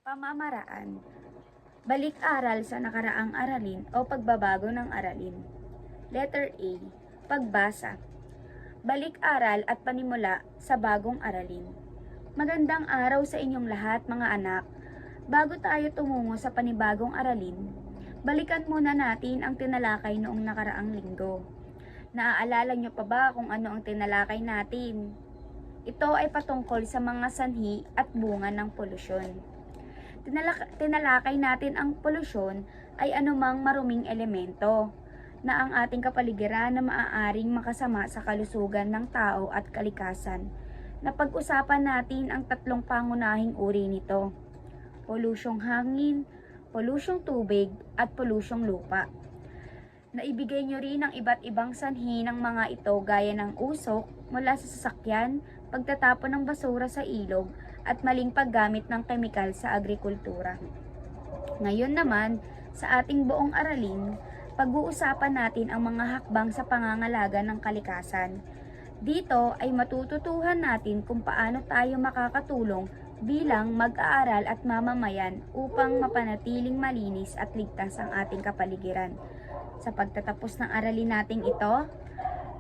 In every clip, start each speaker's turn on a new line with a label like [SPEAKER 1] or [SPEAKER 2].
[SPEAKER 1] Pamamaraan. Balik-aral sa nakaraang aralin o pagbabago ng aralin. Letter A. Pagbasa. Balik-aral at panimula sa bagong aralin. Magandang araw sa inyong lahat mga anak. Bago tayo tumungo sa panibagong aralin, balikan muna natin ang tinalakay noong nakaraang linggo. Naaalala nyo pa ba kung ano ang tinalakay natin? Ito ay patungkol sa mga sanhi at bunga ng polusyon. Tinalakay natin ang polusyon ay anumang maruming elemento na ang ating kapaligiran na maaaring makasama sa kalusugan ng tao at kalikasan. Napag-usapan natin ang tatlong pangunahing uri nito: polusyong hangin, polusyong tubig, at polusyong lupa. Naibigay nyo rin ang iba't ibang sanhi ng mga ito gaya ng usok mula sa sasakyan, pagtatapon ng basura sa ilog, at maling paggamit ng kemikal sa agrikultura. Ngayon naman, sa ating buong aralin, pag-uusapan natin ang mga hakbang sa pangangalaga ng kalikasan. Dito ay matututuhan natin kung paano tayo makakatulong bilang mag-aaral at mamamayan upang mapanatiling malinis at ligtas ang ating kapaligiran. Sa pagtatapos ng aralin nating ito,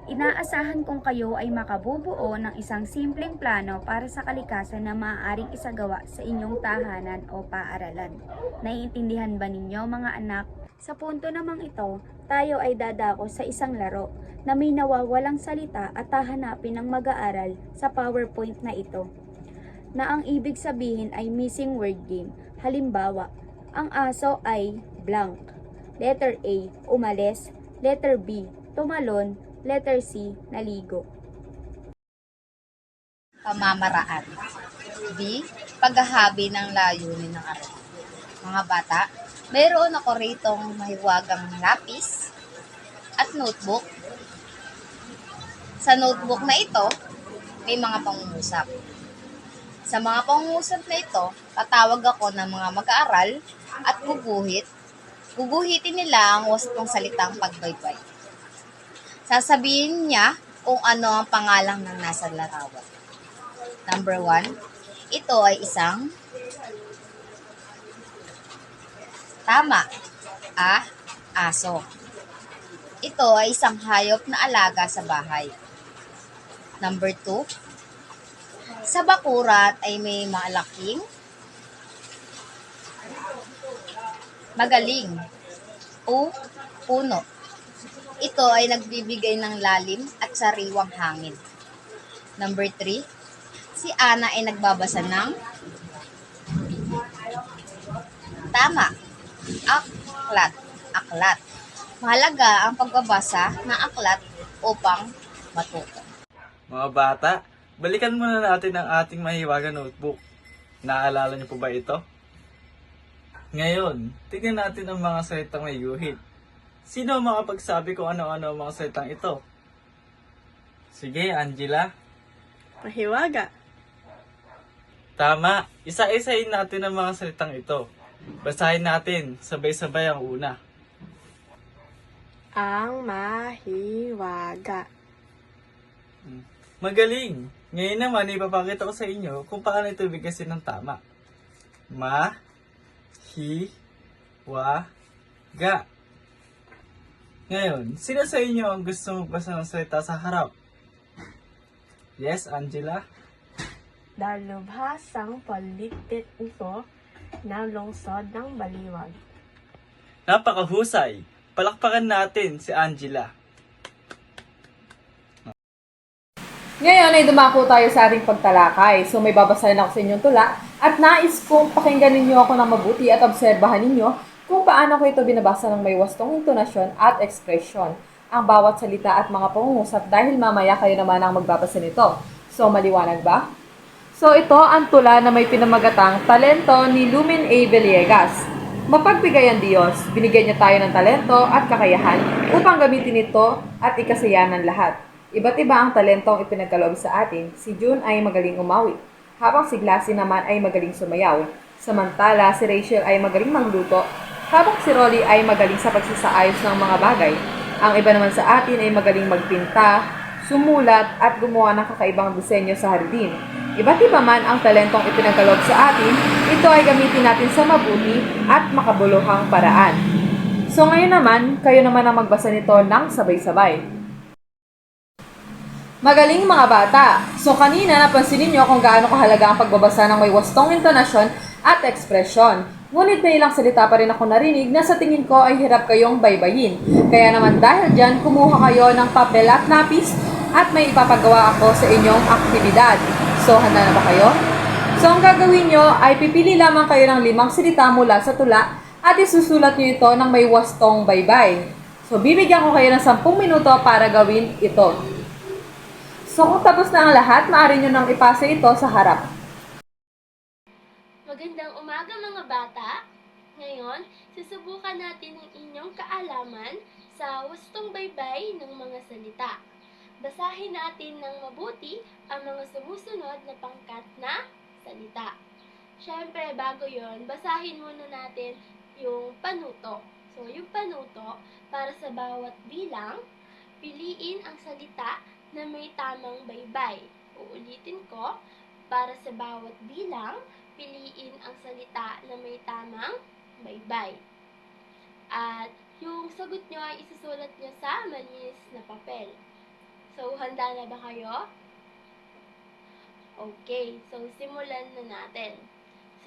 [SPEAKER 1] inaasahan kong kayo ay makabubuo ng isang simpleng plano para sa kalikasan na maaaring isagawa sa inyong tahanan o paaralan. Naiintindihan ba ninyo mga anak? Sa punto namang ito, tayo ay dadako sa isang laro na may nawawalang salita at hahanapin ng mag-aaral sa PowerPoint na ito, na ang ibig sabihin ay missing word game. Halimbawa, ang aso ay blank. Letter A, umalis. Letter B, tumalon. Letter C, naligo.
[SPEAKER 2] Pamamaraan. B. Paghahabi ng layunin ng aralin. Mga bata, mayroon ako ritong mahiwagang lapis at notebook. Sa notebook na ito, may mga pangungusap. Sa mga pangungusap na ito, tatawag ako ng mga mag-aaral at guguhitin nila ang wastong salitang pagbaybay. Sasabihin niya kung ano ang pangalan ng nasa larawan. Number 1, ito ay isang tama, aso. Ito ay isang hayop na alaga sa bahay. Number 2, sa bakuran ay may malaking magaling o puno. Ito ay nagbibigay ng lalim at sariwang hangin. Number 3, si Ana ay nagbabasa ng tama, aklat. Mahalaga ang pagbabasa ng aklat upang matuto.
[SPEAKER 3] Mga bata, balikan muna natin ang ating mahiwagang notebook. Naalala niyo po ba ito? Ngayon, tingnan natin ang mga salitang may guhit. Sino ang makapagsabi kung ano-ano ang mga salitang ito? Sige, Angela.
[SPEAKER 4] Mahiwaga.
[SPEAKER 3] Tama, isa-isahin natin ang mga salitang ito. Basahin natin, sabay-sabay ang una.
[SPEAKER 4] Ang mahiwaga.
[SPEAKER 3] Magaling! Ngayon naman, ipapakita ko sa inyo kung paano ito bigkasin ng tama. Ma-hi-wa-ga. Ngayon, sino sa inyo ang gusto magbasa ng salita sa harap? Yes, Angela?
[SPEAKER 4] Dalubhasang paligpit ito ng lungsod ng Baliwag.
[SPEAKER 3] Napakahusay! Palakpakan natin si Angela.
[SPEAKER 5] Ngayon ay dumako tayo sa ating pagtalakay. So may babasahin ako sa inyong tula at nais kong pakinggan ninyo ako ng mabuti at obserbahan ninyo kung paano ko ito binabasa ng may wastong intonasyon at ekspresyon ang bawat salita at mga pangungusap dahil mamaya kayo naman ang magbabasa nito. So maliwanag ba? So ito ang tula na may pinamagatang talento ni Lumen A. Villegas. Mapagbigay ang Diyos, binigyan niya tayo ng talento at kakayahan upang gamitin ito at ikasaya ng lahat. Iba't iba ang talentong ipinagkaloob sa atin. Si June ay magaling umawit, habang si Glassy naman ay magaling sumayaw. Samantala, si Rachel ay magaling mangluto, habang si Rolly ay magaling sa pagsasaayos ng mga bagay. Ang iba naman sa atin ay magaling magpinta, sumulat at gumawa ng kakaibang disenyo sa hardin. Iba't iba man ang talentong ipinagkaloob sa atin, ito ay gamitin natin sa mabuti at makabuluhang paraan. So ngayon naman, kayo naman ang magbasa nito ng sabay-sabay. Magaling mga bata! So kanina napansin niyo kung gaano kahalaga ang pagbabasa ng may wastong intonasyon at ekspresyon. Ngunit may ilang salita pa rin ako narinig na sa tingin ko ay hirap kayong baybayin. Kaya naman dahil dyan, kumuha kayo ng papel at lapis at may ipapagawa ako sa inyong aktibidad. So handa na ba kayo? So ang gagawin nyo ay pipili lamang kayo ng 5 salita mula sa tula at isusulat nyo ito ng may wastong baybay. So bibigyan ko kayo ng 10 minuto para gawin ito. So kung tapos na ang lahat, maaari nyo nang ipasa ito sa harap.
[SPEAKER 4] Magandang umaga mga bata! Ngayon, susubukan natin ang inyong kaalaman sa wastong baybay ng mga salita. Basahin natin ng mabuti ang mga sumusunod na pangkat na salita. Siyempre, bago yon, basahin muna natin yung panuto. So, yung panuto, para sa bawat bilang, piliin ang salita na may tamang baybay. Uulitin ko, para sa bawat bilang, piliin ang salita na may tamang baybay. At yung sagot nyo ay isusulat nyo sa malinis na papel. So, handa na ba kayo? Okay, so simulan na natin.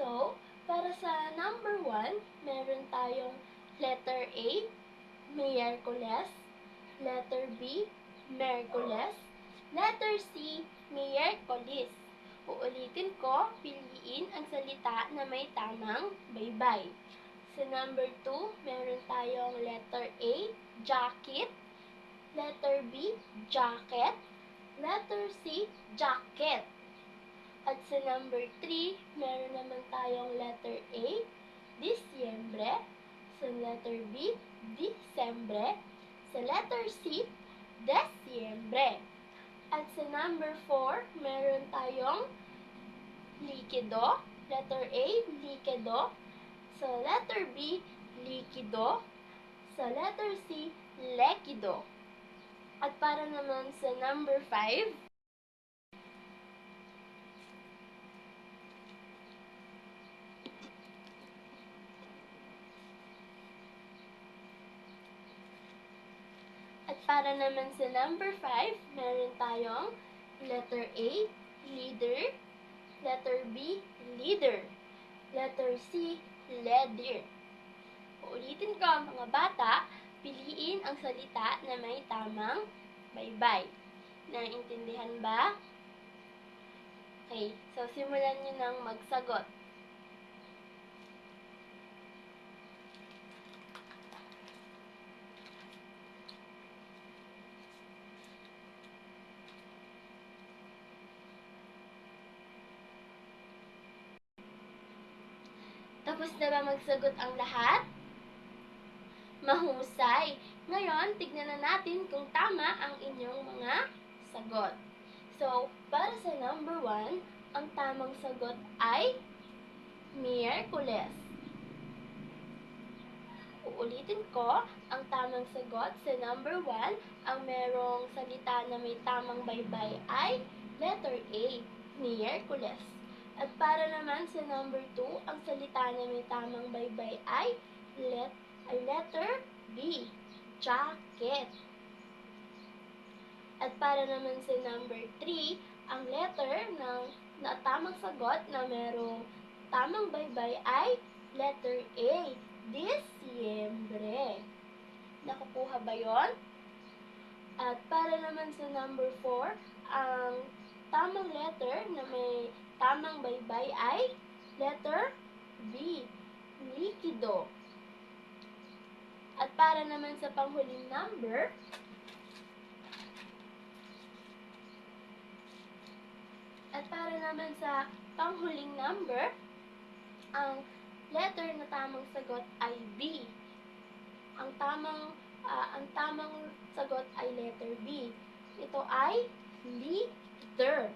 [SPEAKER 4] So, para sa number 1, meron tayong letter A, Miyerkules, letter B, Merkules, letter C, Miyerkulis. Uulitin ko, piliin ang salita na may tamang baybay. Sa number 2, meron tayong letter A, jacket, letter B, jacket, letter C, jacket. At sa number 3, meron naman tayong letter A, Disyembre, sa letter B, Disembre, sa letter C, Desyembre. At sa number 4, meron tayong likido, letter A, likido, sa letter B, likido, sa letter C, lekido. At para naman sa number 5, meron tayong letter A, leader, letter B, leader, letter C, leader. Uulitin ko mga bata, piliin ang salita na may tamang baybay. Naintindihan ba? Okay, so simulan nyo nang magsagot. Tapos na ba magsagot ang lahat? Mahusay! Ngayon, tignan na natin kung tama ang inyong mga sagot. So, para sa number 1, ang tamang sagot ay Miyerkules. Uulitin ko, ang tamang sagot sa number 1, ang merong salita na may tamang baybay ay letter A, Miyerkules. At para naman sa number 2, ang salita na may tamang baybay ay letter B, jacket. At para naman sa number 3, ang letter na tamang sagot na merong tamang baybay ay letter A, Disyembre. Nakukuha ba yon? At para naman sa number 4, ang tamang letter na may tamang baybay ay letter B, likido. At para naman sa panghuling number, ang letter na tamang sagot ay B. Ang tamang sagot ay letter B. Ito ay leader.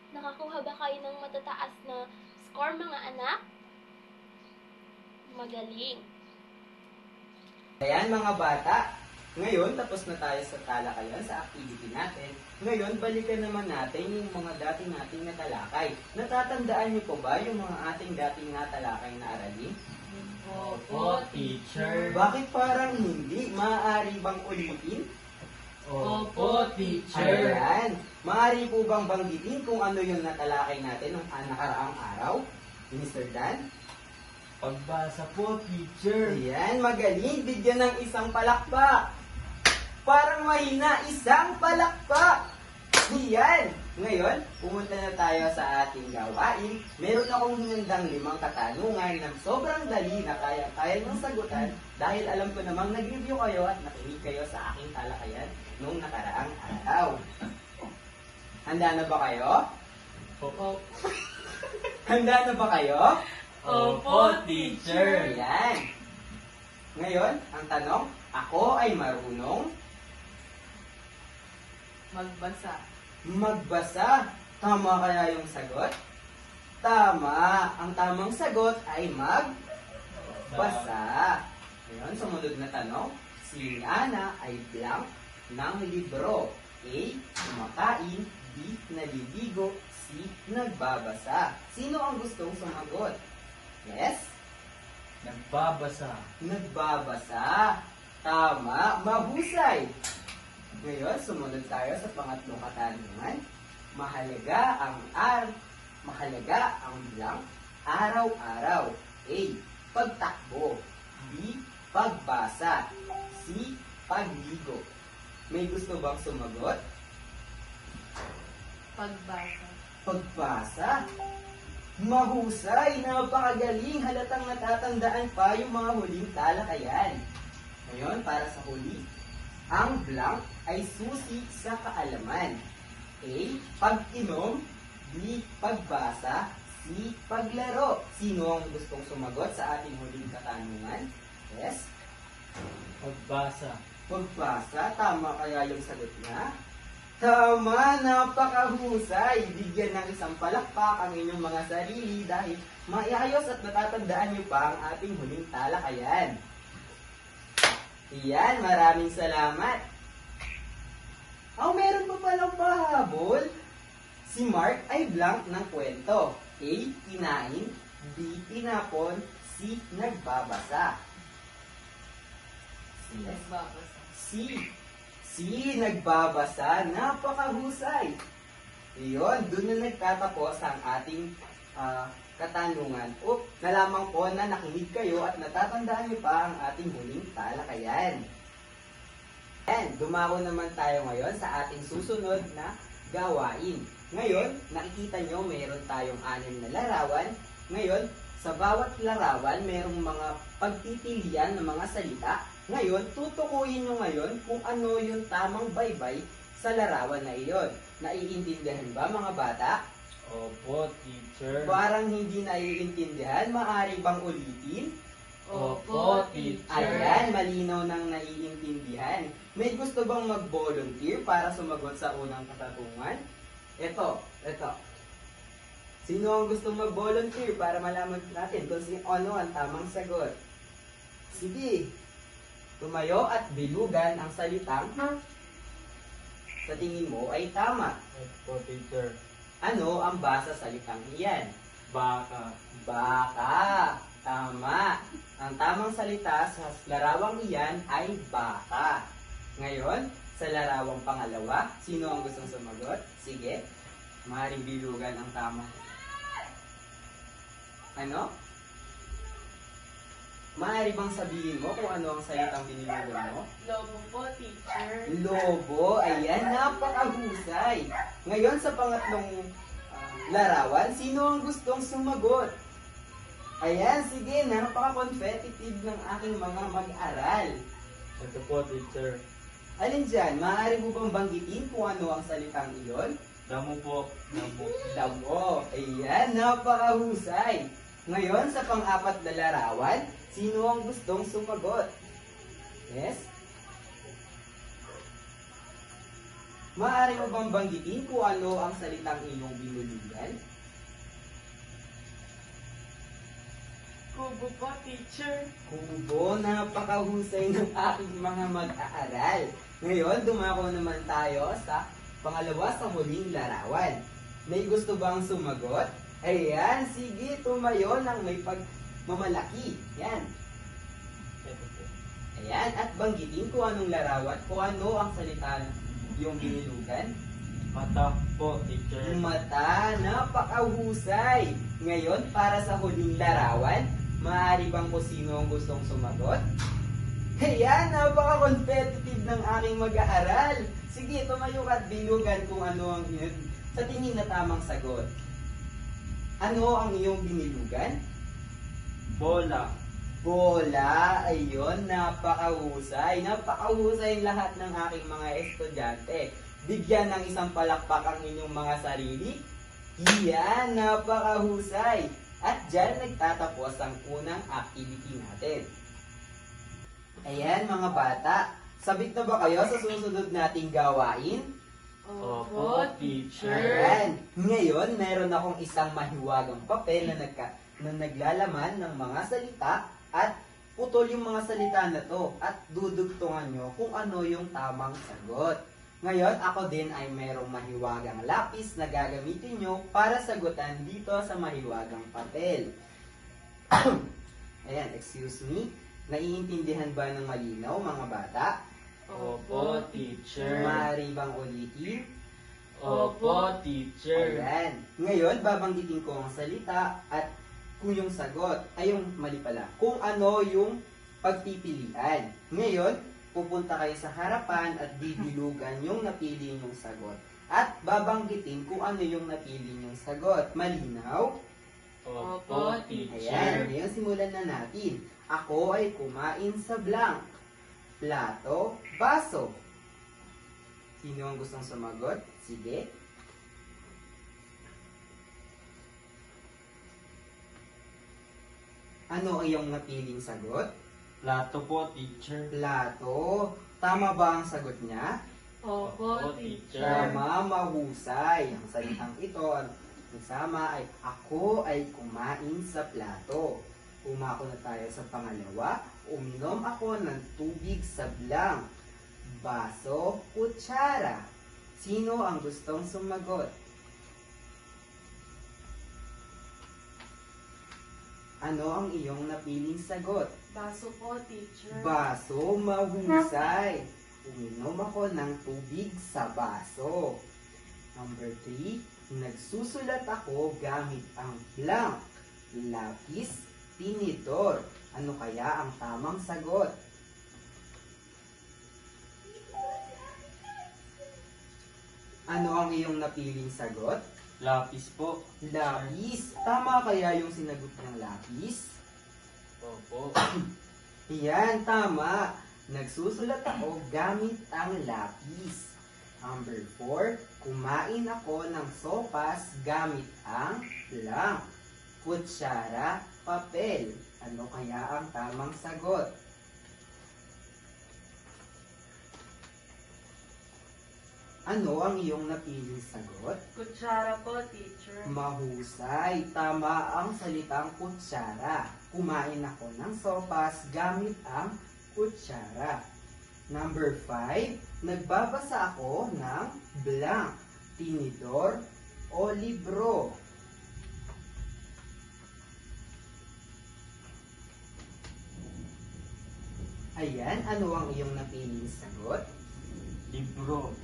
[SPEAKER 4] Nakakuha ba kayo ng matataas na score mga anak? Magaling.
[SPEAKER 6] Ayan mga bata, Ngayon, tapos na tayo sa talakayan, sa activity natin. Ngayon, balikan naman natin yung mga dati nating natalakay. Natatandaan niyo po ba yung mga ating dating natalakay na aralin?
[SPEAKER 3] Opo, teacher.
[SPEAKER 6] Bakit parang hindi? Maaari bang ulitin?
[SPEAKER 3] Opo, teacher.
[SPEAKER 6] Ayan. Maaari po bang banggitin kung ano yung natalakay natin ng nakaraang araw? Mr. Dan?
[SPEAKER 3] Pagbasa po, teacher.
[SPEAKER 6] Ayan, magaling. Bigyan ng isang palakpak. Parang mahina, isang palakpak. Ayan. Ngayon, pumunta na tayo sa ating gawain. Meron akong hinandang 5 katanungan na sobrang dali na kaya niyong sagutan dahil alam ko namang nag-review kayo at nakinig kayo sa aking talakayan nung nakaraang araw. Handa na ba kayo?
[SPEAKER 3] Opo.
[SPEAKER 6] Handa na ba kayo?
[SPEAKER 3] Opo, teacher.
[SPEAKER 6] Ayan. Ngayon, ang tanong, ako ay marunong magbasa. Tama kaya yung sagot? Tama. Ang tamang sagot ay magbasa. Ngayon, sumunod na tanong, si Ana ay blank ng libro. A. Kumakain. B. Naliligo. C. Nagbabasa. Sino ang gustong sumagot? Yes?
[SPEAKER 3] Nagbabasa.
[SPEAKER 6] Nagbabasa. Tama. Mahusay. Ngayon, sumunod tayo sa pangatlong katanungan. Mahalaga ang blank araw-araw. A. Pagtakbo. B. Pagbasa. C. Pagligo. May gusto bang sumagot? Pagbasa. Mahusay, napakagaling, halatang natatandaan pa yung mga huling talakayan. Ngayon, para sa huli, ang blank ay susi sa kaalaman. A. Pag-inom. B. Pagbasa. C. Paglaro. Sino ang gustong sumagot sa ating huling katanungan? Yes?
[SPEAKER 3] Pagbasa.
[SPEAKER 6] Pagbasa. Tama kaya yung sagot niya? Tama, napakahusay. Bigyan ng isang palakpak ang inyong mga sarili dahil maiayos at natatandaan niyo pa ang ating huling talakayan. Iyan, maraming salamat. Meron pa palang pahabol. Si Mark ay blank ng kwento. A. Kinain. B. Tinapon. C. Nagbabasa. C. Nagbabasa. Napakahusay. Iyon, dun na nagtatapos ang ating katanungan. Nalaman ko na nakinig kayo at natatandaan niyo pa ang ating huling talakayan. And dumako naman tayo ngayon sa ating susunod na gawain. Ngayon, nakikita nyo mayroon tayong 6 na larawan. Ngayon, sa bawat larawan, mayroong mga pagtitilian ng mga salita. Ngayon, tutukuyin nyo ngayon kung ano yung tamang baybay sa larawan na iyon. Naiintindihan ba mga bata?
[SPEAKER 3] Opo, teacher.
[SPEAKER 6] Parang hindi naiintindihan, maaari bang ulitin?
[SPEAKER 3] Opo, teacher.
[SPEAKER 6] Ayan, malinaw nang naiintindihan. May gusto bang mag-volunteer para sumagot sa unang katanungan? Ito. Sino ang gustong mag-volunteer para malaman natin kung ano ang tamang sagot? Sige. Tumayo at bilugan ang salitang sa tingin mo ay tama.
[SPEAKER 3] Opo, teacher.
[SPEAKER 6] Ano ang basa salitang iyan?
[SPEAKER 3] Baka.
[SPEAKER 6] Baka. Tama. Ang tamang salita sa larawang iyan ay baka. Ngayon, sa larawang pangalawa, sino ang gustong sumagot? Sige. Maaaring bilugan ang tama. Ano? Maaari bang sabihin mo kung ano ang salitang binilugan mo?
[SPEAKER 4] Lobo po, teacher.
[SPEAKER 6] Lobo. Ayan, napakahusay. Ngayon, sa pangatlong larawan, sino ang gustong sumagot? Ayan, sige, napaka-competitive ng aking mga mag-aral.
[SPEAKER 3] Ito po, teacher.
[SPEAKER 6] Alin dyan, maaari mo bang banggitin kung ano ang salitang iyon?
[SPEAKER 3] Damo po. Damo.
[SPEAKER 6] Damo. Ayan, napakahusay. Ngayon, sa pang-apat na larawan, sino ang gustong sumagot? Yes? Maaari mo bang banggitin kung ano ang salitang iyong binulugan?
[SPEAKER 3] Kubo po, teacher.
[SPEAKER 6] Kubo, napakahusay ng aking mga mag-aaral. Ngayon, dumako naman tayo sa pangalawa sa huling larawan. May gusto bang sumagot? Ayan, sige, tumayo ng may pagmamalaki. Yan.
[SPEAKER 3] Ito po.
[SPEAKER 6] Ayan, at banggitin kung anong larawan, kung ano ang salita yung binilugan.
[SPEAKER 3] Mata po, teacher.
[SPEAKER 6] Mata, napakahusay. Ngayon, para sa huling larawan, maaari bang kung sino ang gustong sumagot? Ayan, napaka-competitive ng aking mag-aaral. Sige, tumayo ka at bilugan kung ano ang sa tingin na tamang sagot. Ano ang iyong binilugan?
[SPEAKER 3] Bola.
[SPEAKER 6] Bola, ayun, napakahusay. Napakahusay lahat ng aking mga estudyante. Bigyan ng isang palakpak ang inyong mga sarili. Iyan, napakahusay. At dyan nagtatapos ang unang activity natin. Ayan mga bata, sabik na ba kayo sa susunod nating gawain?
[SPEAKER 3] Opo, teacher.
[SPEAKER 6] Ayan, ngayon meron akong isang mahiwagang papel na naglalaman ng mga salita at putol yung mga salita na to at dudugtungan nyo kung ano yung tamang sagot. Ngayon, ako din ay merong mahiwagang lapis na gagamitin nyo para sagutan dito sa mahiwagang papel. Ayan, excuse me. Naiintindihan ba ng malinaw, mga bata?
[SPEAKER 3] Opo, teacher.
[SPEAKER 6] Maaari bang ulitin?
[SPEAKER 3] Opo, teacher.
[SPEAKER 6] Ayan. Ngayon, babanggitin ko ang salita at kung yung sagot, ay yung mali pala, kung ano yung pagpipilian. Ngayon, pupunta kayo sa harapan at bibilugan yung napili nyong sagot. At babanggitin kung ano yung napili nyong sagot. Malinaw?
[SPEAKER 3] Opo,
[SPEAKER 6] Ayan,
[SPEAKER 3] teacher.
[SPEAKER 6] ngayon simulan na natin. Ako ay kumain sa blank. Plato, baso. Sino ang gustong sumagot? Sige. Ano ang iyong napiling sagot?
[SPEAKER 3] Plato po, teacher.
[SPEAKER 6] Plato. Tama ba ang sagot niya?
[SPEAKER 3] Opo, teacher.
[SPEAKER 6] Tama, mahusay. Ang salitang ito, ang kasama ay ako ay kumain sa plato. Umako na tayo sa pangalawa. Uminom ako ng tubig sa blank. Baso, kutsara. Sino ang gustong sumagot? Ano ang iyong napiling sagot?
[SPEAKER 7] Baso po, teacher.
[SPEAKER 6] Baso, mahusay. Uminom ako ng tubig sa baso. Number 3, nagsusulat ako gamit ang blank, lapis, tinidor. Ano kaya ang tamang sagot? Ano ang iyong napiling sagot?
[SPEAKER 3] Lapis po.
[SPEAKER 6] Lapis. Tama kaya yung sinagot ng lapis?
[SPEAKER 3] Opo.
[SPEAKER 6] Yan, tama. Nagsusulat ako gamit ang lapis. Number 4, kumain ako ng sopas gamit ang blank, kutsara, papel. Ano kaya ang tamang sagot? Ano ang iyong napiling sagot?
[SPEAKER 7] Kutsara po, teacher.
[SPEAKER 6] Mahusay. Tama ang salitang kutsara. Kumain ako ng sopas gamit ang kutsara. Number 5, nagbabasa ako ng blank, tinidor, o libro. Ayan, ano ang iyong napiling sagot?
[SPEAKER 3] Libro.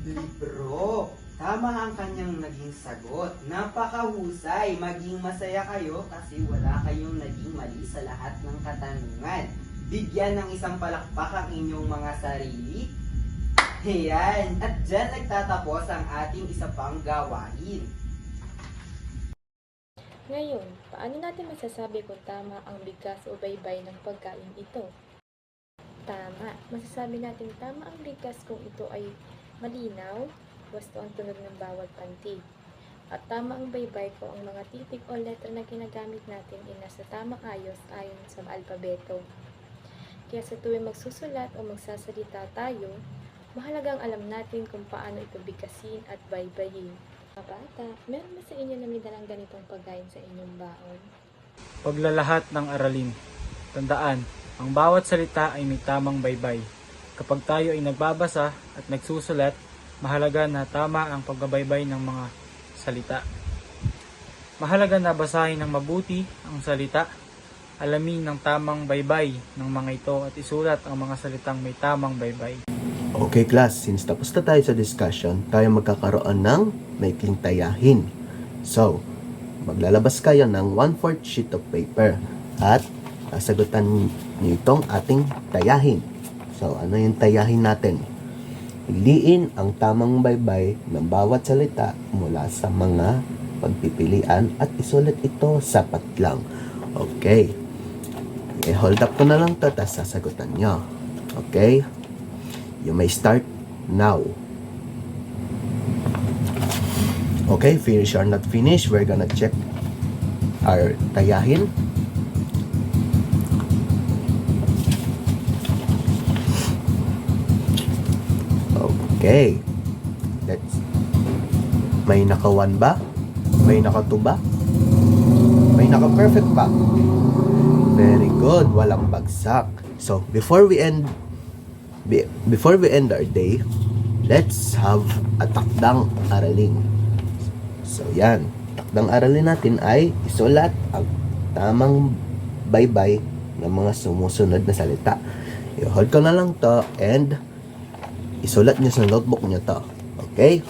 [SPEAKER 6] Libro. Tama ang kanyang naging sagot. Napakahusay. Maging masaya kayo kasi wala kayong naging mali sa lahat ng katanungan. Bigyan ng isang palakpak ang inyong mga sarili. Ayan. At dyan nagtatapos ang ating isa pang gawain.
[SPEAKER 8] Ngayon, paano natin masasabi kung tama ang bigkas o baybay ng pagkain ito? Tama. Masasabi natin tama ang bigkas kung ito ay malinaw, wasto ang tunog ng bawat pantig. At tama ang baybay kung ang mga titik o letra na ginagamit natin ay nasa tamang ayos ayon sa alpabeto. Kaya sa tuwing magsusulat o magsasalita tayo, mahalagang alam natin kung paano ito bigkasin at baybayin. Mga bata, meron ba sa inyo na may dalang ganitong pagkain sa inyong baon?
[SPEAKER 9] Paglalahat ng aralin. Tandaan, ang bawat salita ay may tamang baybay. Kapag tayo ay nagbabasa at nagsusulat, mahalaga na tama ang pagbabaybay ng mga salita. Mahalaga na basahin ng mabuti ang salita, alamin ng tamang baybay ng mga ito at isulat ang mga salitang may tamang baybay.
[SPEAKER 10] Okay class, since tapos na tayo sa discussion, tayo magkakaroon ng maikling tayahin. So, maglalabas kayo ng 1/4 sheet of paper at sasagutan niyo itong ating tayahin. So, ano yung tayahin natin? Piliin ang tamang baybay ng bawat salita mula sa mga pagpipilian at isulat ito sapat lang. Okay. Hold up ko na lang to, tapos sasagutan nyo. Okay? You may start now. Okay, finish or not finish, we're gonna check our tayahin. Okay. May naka-1 ba? May naka-2 ba? May naka-perfect ba? Very good. Walang bagsak. So, before we end our day, let's have a takdang aralin. So, yan. Takdang aralin natin ay isulat ang tamang baybay ng mga sumusunod na salita. I-hold ko na lang to and isulat nyo sa notebook nyo to. Okay?